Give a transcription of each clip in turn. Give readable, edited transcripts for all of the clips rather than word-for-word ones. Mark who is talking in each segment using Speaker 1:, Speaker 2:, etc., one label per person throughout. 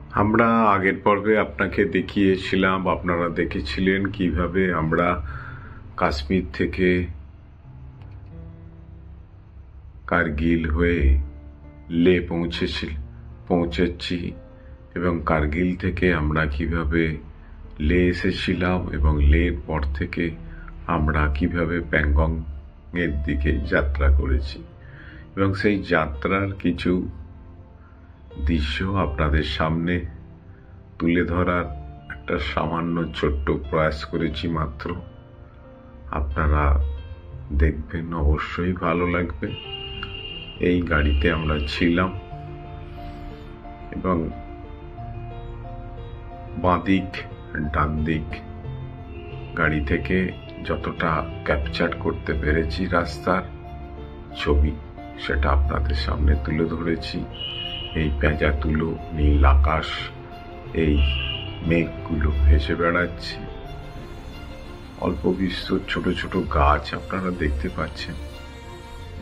Speaker 1: আমরা আগের পর্বে আপনাকে দেখিয়েছিলাম, আপনারা দেখেছিলেন কিভাবে আমরা কাশ্মীর থেকে কার্গিল হয়ে লে পৌঁছেছি এবং কার্গিল থেকে আমরা কিভাবে লে এসেছিলাম এবং লের পর থেকে আমরা কিভাবে প্যাংগং এর দিকে যাত্রা করেছি এবং সেই যাত্রার কিছু দৃশ্য আপনাদের সামনে তুলে ধরার একটা সামান্য ছোট্ট প্রয়াস করেছি মাত্র। আপনারা দেখবেন, অবশ্যই ভালো লাগবে। এই গাড়িতে আমরা ছিলাম এবং বাঁদিক ডান দিক গাড়ি থেকে যতটা ক্যাপচার করতে পেরেছি রাস্তার ছবি, সেটা আপনাদের সামনে তুলে ধরেছি। এই পেঁজা তুলো নীল আকাশ, এই মেঘগুলো ভেসে বেড়াচ্ছে, অল্প বিস্তর ছোট ছোট গাছ আপনারা দেখতে পাচ্ছেন।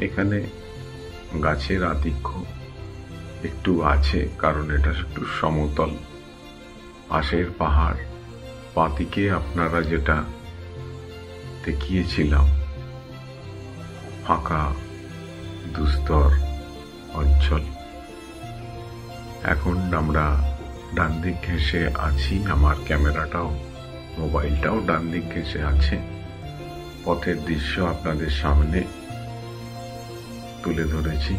Speaker 1: এখানে গাছের আধিক্য একটু আছে, কারণ এটা একটু সমতল। পাশের পাহাড়, বাঁদিকে আপনারা যেটা দেখিয়েছিলাম ফাঁকা দুস্তর অঞ্চল। এখন আমরা ডান দিক ঘেঁষে আছি, আমার ক্যামেরাটাও মোবাইলটাও ডান দিক ঘেঁষে আছে। পথের দৃশ্য আপনাদের সামনে তুলে ধরেছি।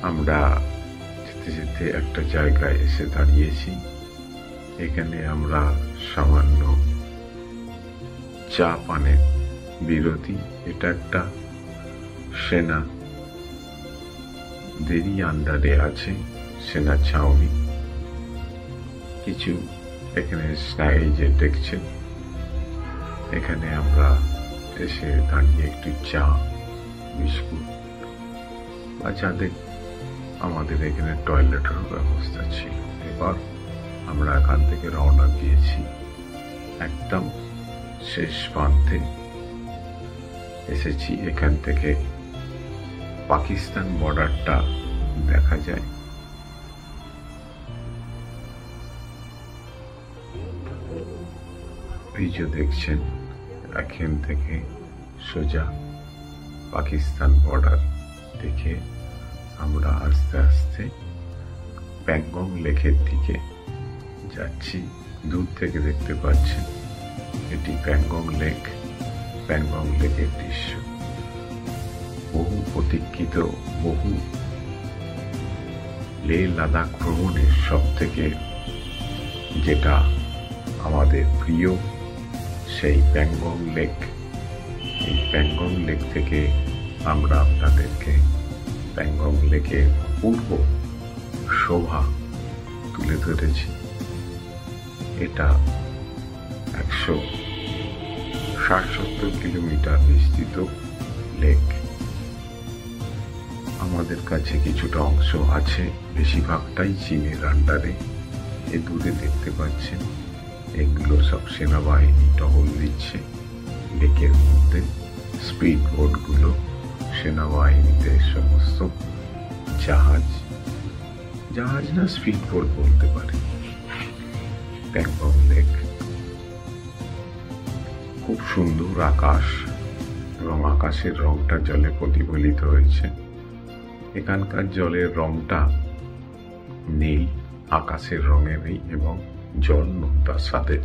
Speaker 1: আমরা যেতে যেতে একটা জায়গায় এসে দাঁড়িয়েছি। এখানে আমরা সামান্য চা পানের বিরতি। এটা একটা সেনা দেরি আন্ডারে আছে, সেনা ছাউনি। কিছু এখানে এই যে দেখছেন, এখানে আমরা এসে দাঁড়িয়ে একটু চা বিস্কুট বা যাদের আমাদের এখানে টয়লেটেরও ব্যবস্থা ছিল। এবার আমরা এখান থেকে রওনা দিয়েছি। একদম শেষ প্রান্তে এসেছি। এখান থেকে পাকিস্তান বর্ডারটা দেখা যায়। এই যে দেখছেন, এখান থেকে সোজা পাকিস্তান বর্ডার দেখে আমরা আস্তে আস্তে প্যাংগং লেকের দিকে যাচ্ছি। দূর থেকে দেখতে পাচ্ছেন এটি প্যাংগং লেক। প্যাংগং লেকের দৃশ্য বহু প্রতীক্ষিত, বহু লেহ লাদাখ ভ্রমণের সব থেকে যেটা আমাদের প্রিয়, সেই প্যাংগং লেক। এই প্যাংগং লেক থেকে আমরা আপনাদেরকে প্যাংগং লেকের অপূর্ব শোভা তুলে ধরেছি। এটা 160-70 কিলোমিটার বিস্তৃত লেক। আমাদের কাছে কিছুটা অংশ আছে, বেশিরভাগটাই চীনের আন্ডারে। এ দূরে দেখতে পাচ্ছেন, এগুলো সব সেনাবাহিনী টহল দিচ্ছে লেকের মধ্যে। স্পিড বোটগুলো সেনাবাহিনীদের সমস্ত জাহাজ না স্পিড বোট বলতে পারে। প্যাংগং লেক খুব সুন্দর আকাশ এবং আকাশের রংটা জলে প্রতিফলিত হয়েছে। এখানকার জলের রংটা নীল আকাশের রঙেরই এবং জল তার সাথে